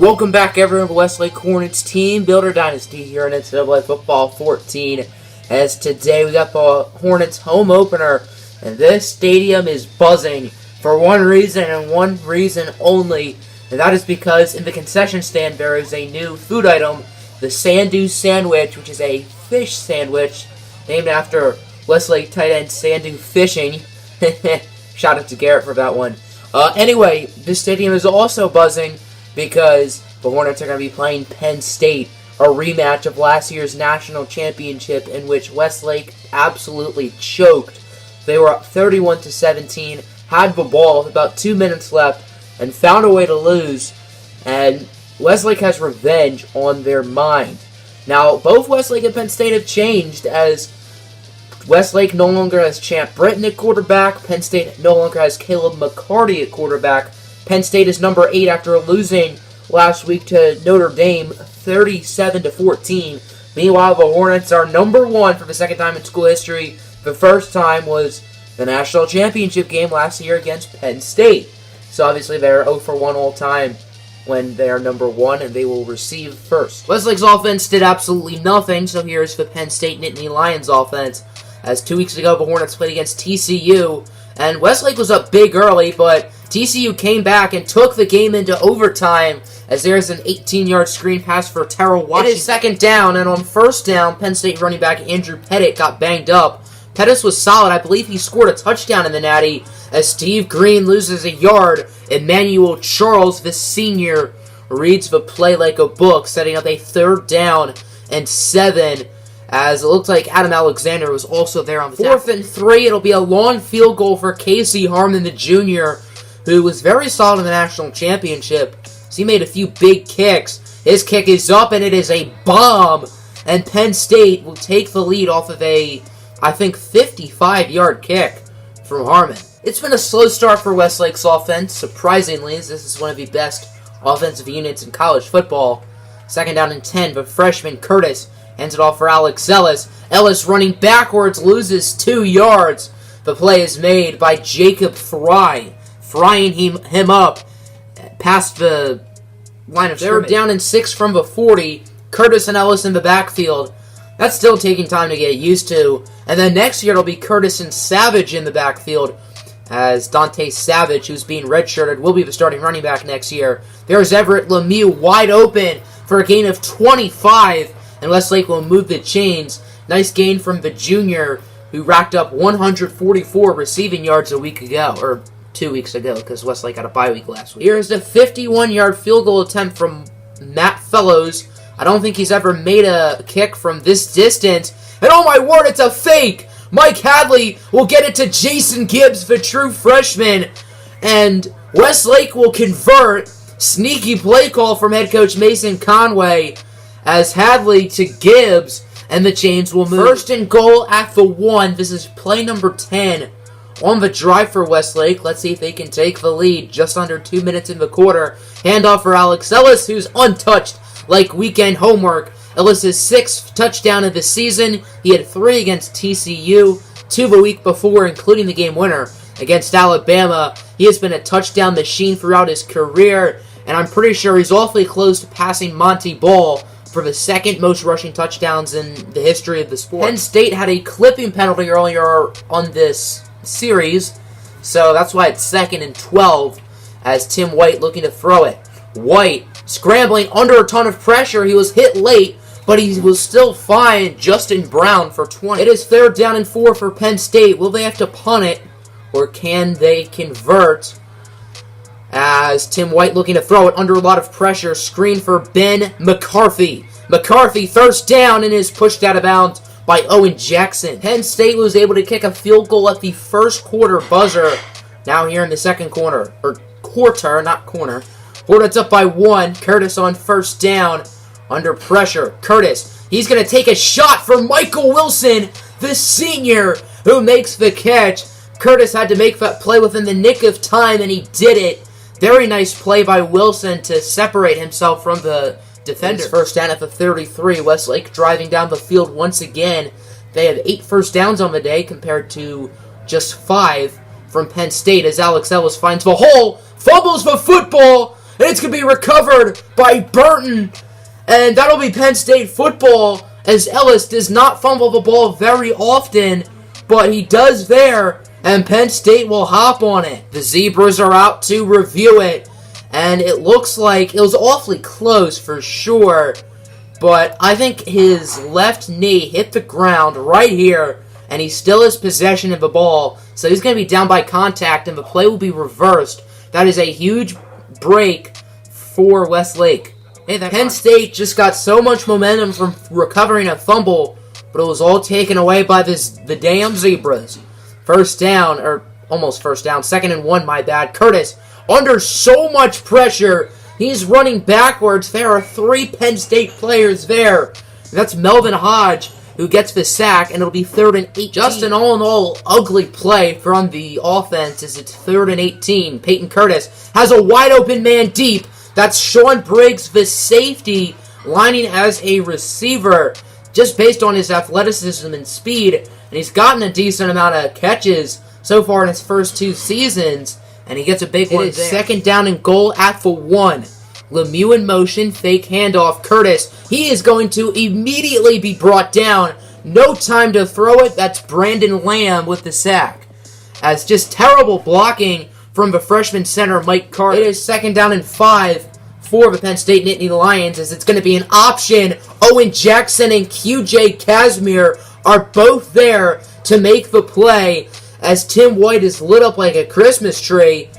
Welcome back, everyone, to Westlake Hornets Teambuilder Dynasty here in NCAA Football 14. As today we got the Hornets home opener, and this stadium is buzzing for one reason and one reason only, and that is because in the concession stand there is a new food item, the Sandu Sandwich, which is a fish sandwich named after Westlake tight end Sandu Fishing. Shout out to Garrett for that one. Anyway, this stadium is also buzzing because the Hornets are going to be playing Penn State, a rematch of last year's national championship in which Westlake absolutely choked. They were up 31-17, had the ball with about 2 minutes left, and found a way to lose, and Westlake has revenge on their mind. Now, both Westlake and Penn State have changed, as Westlake no longer has Champ Britton at quarterback, Penn State no longer has Caleb McCarty at quarterback. Penn State is number 8 after losing last week to Notre Dame 37-14. Meanwhile, the Hornets are number 1 for the second time in school history. The first time was the national championship game last year against Penn State. So obviously they're 0-for-1 all time when they are number 1, and they will receive first. Westlake's offense did absolutely nothing, so here's the Penn State Nittany Lions offense. As 2 weeks ago, the Hornets played against TCU, and Westlake was up big early, but TCU came back and took the game into overtime as there's an 18-yard screen pass for Terrell Washington. It is second down, and on first down, Penn State running back Andrew Pettit got banged up. Pettis was solid. I believe he scored a touchdown in the Natty as Steve Green loses a yard. Emmanuel Charles, the senior, reads the play like a book, setting up a 3rd down and 7, as it looks like Adam Alexander was also there on the 4th and 3. It'll be a long field goal for Casey Harmon, the junior, who was very solid in the national championship. So he made a few big kicks. His kick is up, and it is a bomb. And Penn State will take the lead off of a, I think, 55-yard kick from Harmon. It's been a slow start for Westlake's offense. Surprisingly, this is one of the best offensive units in college football. Second down and 10, but freshman Curtis hands it off for Alex Ellis. Ellis running backwards, loses 2 yards. The play is made by Jacob Fry, frying him up past the line of scrimmage. They're down in 6 from the 40. Curtis and Ellis in the backfield. That's still taking time to get used to. And then next year it'll be Curtis and Savage in the backfield, as Dante Savage, who's being redshirted, will be the starting running back next year. There's Everett Lemieux wide open for a gain of 25, and Westlake will move the chains. Nice gain from the junior, who racked up 144 receiving yards a week ago, or 2 weeks ago, because Westlake had a bye week last week. Here's the 51-yard field goal attempt from Matt Fellows. I don't think he's ever made a kick from this distance. And oh my word, it's a fake! Mike Hadley will get it to Jason Gibbs, the true freshman. And Westlake will convert. Sneaky play call from head coach Mason Conway as Hadley to Gibbs, and the chains will move. First and goal at the 1. This is play number 10 on the drive for Westlake. Let's see if they can take the lead. Just under 2 minutes in the quarter. Handoff for Alex Ellis, who's untouched like weekend homework. Ellis' 6th touchdown of the season. He had 3 against TCU, 2 the week before, including the game winner against Alabama. He has been a touchdown machine throughout his career, and I'm pretty sure he's awfully close to passing Monty Ball for the 2nd most rushing touchdowns in the history of the sport. Penn State had a clipping penalty earlier on this series, so that's why it's 2nd and 12 as Tim White looking to throw it. White scrambling under a ton of pressure. He was hit late, but he will still find Justin Brown for 20. It is 3rd down and 4 for Penn State. Will they have to punt it, or can they convert? As Tim White looking to throw it under a lot of pressure. Screen for Ben McCarthy. McCarthy, 1st down, and is pushed out of bounds by Owen Jackson. Penn State was able to kick a field goal at the first quarter buzzer. Now here in the second quarter, not corner. Hornets up by 1. Curtis on 1st down. Under pressure. Curtis. He's going to take a shot for Michael Wilson, the senior, who makes the catch. Curtis had to make that play within the nick of time, and he did it. Very nice play by Wilson to separate himself from the defender. First down at the 33. Westlake driving down the field once again. They have 8 first downs on the day compared to just 5 from Penn State as Alex Ellis finds the hole, fumbles the football, and it's going to be recovered by Burton. And that'll be Penn State football, as Ellis does not fumble the ball very often, but he does there, and Penn State will hop on it. The Zebras are out to review it, and it looks like it was awfully close for sure, but I think his left knee hit the ground right here, and he still has possession of the ball, so he's going to be down by contact, and the play will be reversed. That is a huge break for Westlake. Penn State just got so much momentum from recovering a fumble, but it was all taken away by the damn Zebras. First down, or almost first down, 2nd and 1, my bad. Curtis, under so much pressure, he's running backwards. There are 3 Penn State players there. That's Melvin Hodge, who gets the sack, and it'll be 3rd and 8. Just an all-in-all ugly play from the offense as it's 3rd and 18. Peyton Curtis has a wide-open man deep. That's Sean Briggs, the safety, lining as a receiver, just based on his athleticism and speed, and he's gotten a decent amount of catches so far in his first 2 seasons, and he gets a big one there. 2nd down and goal at the 1. Lemieux in motion, fake handoff. Curtis, he is going to immediately be brought down. No time to throw it. That's Brandon Lamb with the sack. As just terrible blocking from the freshman center, Mike Carter. It is 2nd down and 5 for the Penn State Nittany Lions, as it's going to be an option. Owen Jackson and QJ Casimir are both there to make the play, as Tim White is lit up like a Christmas tree.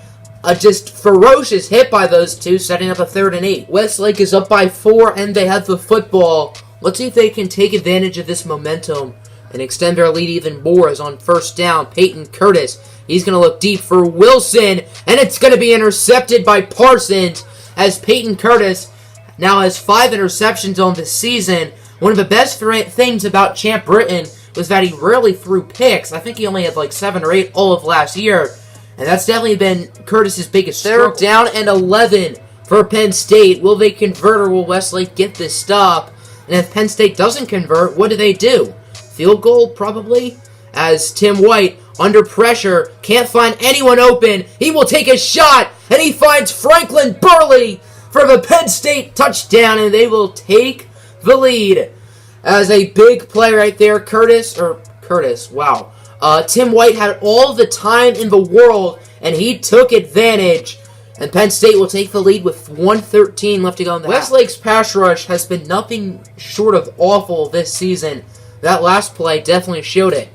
A just ferocious hit by those two, setting up a 3rd and 8. Westlake is up by 4, and they have the football. Let's see if they can take advantage of this momentum and extend their lead even more, as on 1st down, Peyton Curtis. He's going to look deep for Wilson, and it's going to be intercepted by Parsons, as Peyton Curtis now has 5 interceptions on the season. One of the best things about Champ Britton was that he rarely threw picks. I think he only had like 7 or 8 all of last year, and that's definitely been Curtis's biggest struggle. 3rd down and 11 for Penn State. Will they convert, or will Westlake get this stop? And if Penn State doesn't convert, what do? Field goal, probably, as Tim White, under pressure, can't find anyone open. He will take a shot, and he finds Franklin Burley for the Penn State touchdown, and they will take the lead. As a big play right there, Curtis, wow. Tim White had all the time in the world, and he took advantage. And Penn State will take the lead with 1:13 left to go in the half. Westlake's pass rush has been nothing short of awful this season. That last play definitely showed it.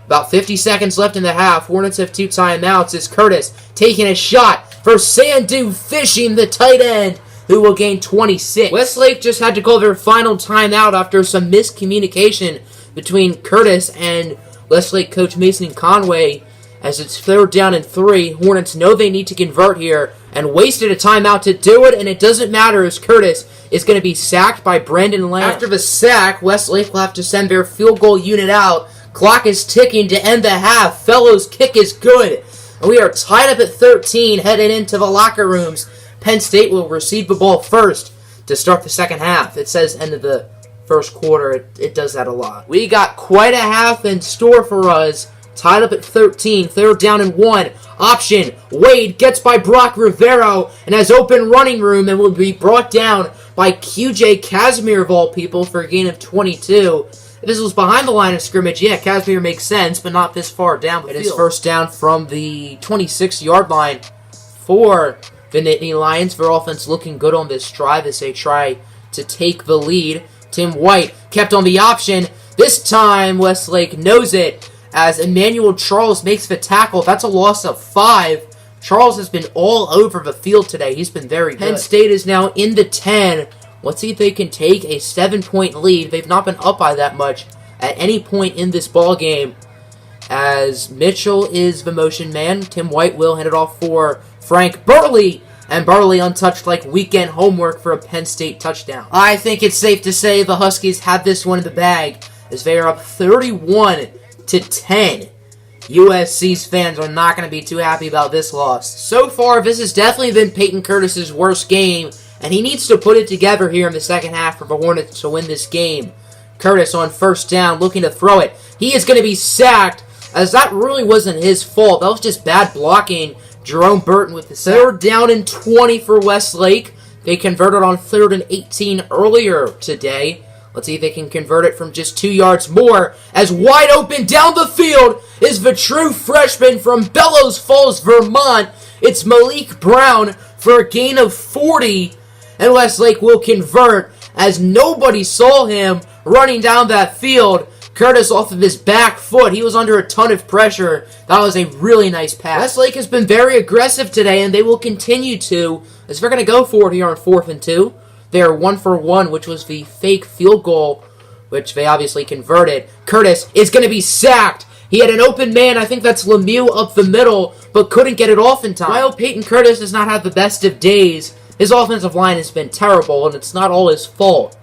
About 50 seconds left in the half. Hornets have 2 timeouts as Curtis taking a shot for Sandu Fishing, the tight end, who will gain 26. Westlake just had to call their final timeout after some miscommunication between Curtis and Westlake coach Mason Conway, as it's 3rd down and 3. Hornets know they need to convert here and wasted a timeout to do it, and it doesn't matter as Curtis is going to be sacked by Brandon Lamb. After the sack, Westlake will have to send their field goal unit out. Clock is ticking to end the half. Fellows' kick is good. And we are tied up at 13, headed into the locker rooms. Penn State will receive the ball first to start the second half. It says end of the first quarter. It does that a lot. We got quite a half in store for us. Tied up at 13, 3rd down and 1. Option, Wade gets by Brock Rivero and has open running room and will be brought down by QJ Casimir of all people for a gain of 22. If this was behind the line of scrimmage, yeah, Casimir makes sense, but not this far down the field. It is 1st down from the 26-yard line for the Nittany Lions. Their offense looking good on this drive as they try to take the lead. Tim White kept on the option. This time, Westlake knows it as Emmanuel Charles makes the tackle. That's a loss of 5. Charles has been all over the field today. He's been very good. Penn State is now in the 10. Let's see if they can take a 7-point lead. They've not been up by that much at any point in this ball game. As Mitchell is the motion man, Tim White will hand it off for Frank Burley. And Burley untouched like weekend homework for a Penn State touchdown. I think it's safe to say the Huskies have this one in the bag as they are up 31-10. USC's fans are not going to be too happy about this loss. So far, this has definitely been Peyton Curtis's worst game, and he needs to put it together here in the second half for the Hornets to win this game. Curtis on 1st down, looking to throw it. He is going to be sacked, as that really wasn't his fault. That was just bad blocking Jerome Burton with the third down and 20 for Westlake. They converted on 3rd and 18 earlier today. Let's see if they can convert it from just 2 yards more. As wide open down the field is the true freshman from Bellows Falls, Vermont. It's Malik Brown for a gain of 40. And Westlake will convert as nobody saw him running down that field. Curtis off of his back foot. He was under a ton of pressure. That was a really nice pass. Westlake has been very aggressive today, and they will continue to, as they're going to go for it here on 4th and 2. They are 1 for 1, which was the fake field goal, which they obviously converted. Curtis is going to be sacked. He had an open man. I think that's Lemieux up the middle, but couldn't get it off in time. While Peyton Curtis does not have the best of days, his offensive line has been terrible, and it's not all his fault.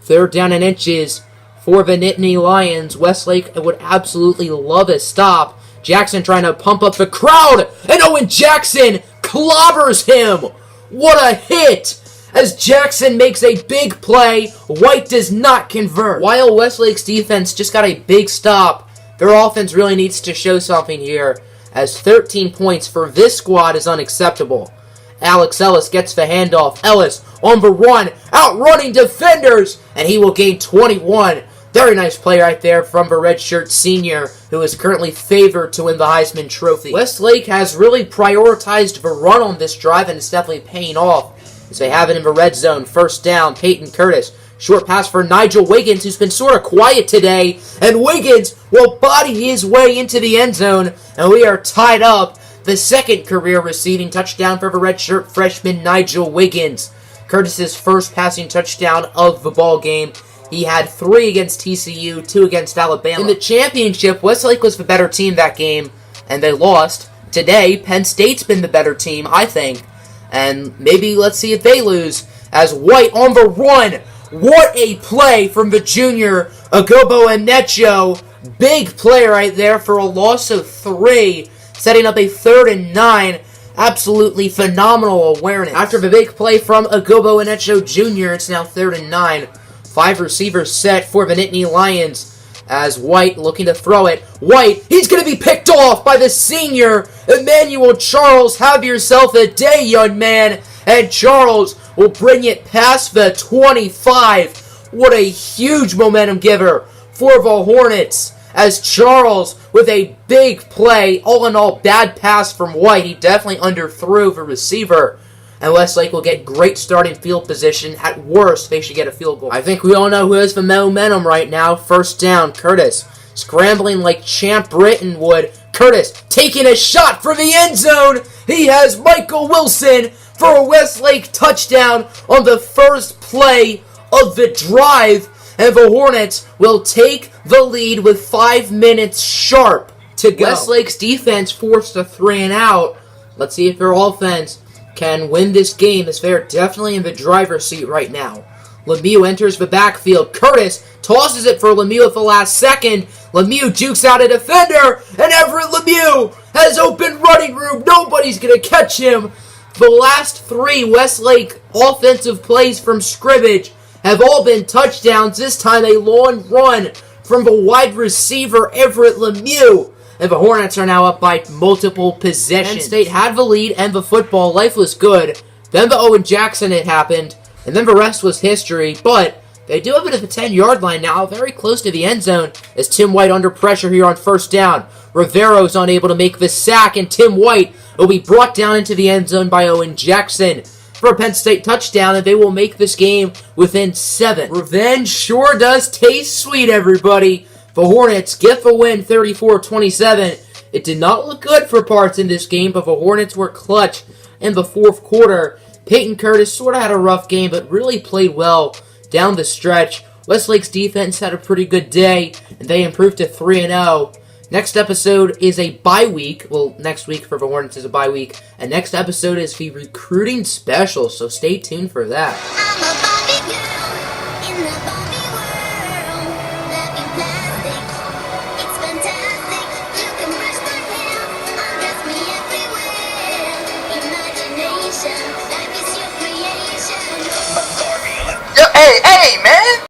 3rd down and inches for the Nittany Lions. Westlake would absolutely love a stop. Jackson trying to pump up the crowd, and Owen Jackson clobbers him. What a hit! As Jackson makes a big play, White does not convert. While Westlake's defense just got a big stop, their offense really needs to show something here, as 13 points for this squad is unacceptable. Alex Ellis gets the handoff. Ellis on the run, outrunning defenders, and he will gain 21. Very nice play right there from the redshirt senior, who is currently favored to win the Heisman Trophy. Westlake has really prioritized the run on this drive, and it's definitely paying off, as they have it in the red zone. 1st down, Peyton Curtis. Short pass for Nigel Wiggins, who's been sort of quiet today, and Wiggins will body his way into the end zone, and we are tied up. The 2nd career receiving touchdown for the redshirt freshman Nigel Wiggins. Curtis's first passing touchdown of the ball game. He had 3 against TCU, 2 against Alabama. In the championship, Westlake was the better team that game, and they lost. Today, Penn State's been the better team, I think. And maybe let's see if they lose. As White on the run. What a play from the junior, Agobo Anecho. Big play right there for a loss of 3. Setting up a 3rd and 9. Absolutely phenomenal awareness. After the big play from Agobo Anecho Jr., it's now 3rd and 9. 5 receivers set for the Nittany Lions. As White looking to throw it. White, he's going to be picked off by the senior, Emmanuel Charles. Have yourself a day, young man. And Charles will bring it past the 25. What a huge momentum giver for the Hornets. As Charles, with a big play, all in all, bad pass from White. He definitely underthrew the receiver. And Westlake will get great starting field position. At worst, they should get a field goal. I think we all know who has the momentum right now. 1st down, Curtis. Scrambling like Champ Britton would. Curtis taking a shot for the end zone. He has Michael Wilson for a Westlake touchdown on the first play of the drive. And the Hornets will take the lead with 5 minutes sharp to go. Westlake's defense forced a 3 and out. Let's see if their offense can win this game, as they're definitely in the driver's seat right now. Lemieux enters the backfield. Curtis tosses it for Lemieux at the last second. Lemieux jukes out a defender, and Everett Lemieux has open running room. Nobody's going to catch him. The last 3 Westlake offensive plays from scrimmage have all been touchdowns. This time a long run from the wide receiver Everett Lemieux. And the Hornets are now up by multiple possessions. Penn State had the lead and the football. Life was good. Then the Owen Jackson hit happened. And then the rest was history. But they do have it at the 10-yard line now, very close to the end zone, as Tim White under pressure here on 1st down. Rivero's unable to make the sack, and Tim White will be brought down into the end zone by Owen Jackson for a Penn State touchdown, and they will make this game within 7. Revenge sure does taste sweet, everybody. The Hornets get the win 34-27. It did not look good for parts in this game, but the Hornets were clutch in the 4th quarter. Peyton Curtis sort of had a rough game, but really played well down the stretch. Westlake's defense had a pretty good day, and they improved to 3-0. Next episode is a bye week. Well, next week for the Hornets is a bye week. And next episode is the recruiting special, so stay tuned for that. I'm a Barbie girl in the Barbie world, loving plastic. It's fantastic. You can brush my hair, undress me everywhere. Imagination, life is your creation. Hey, man!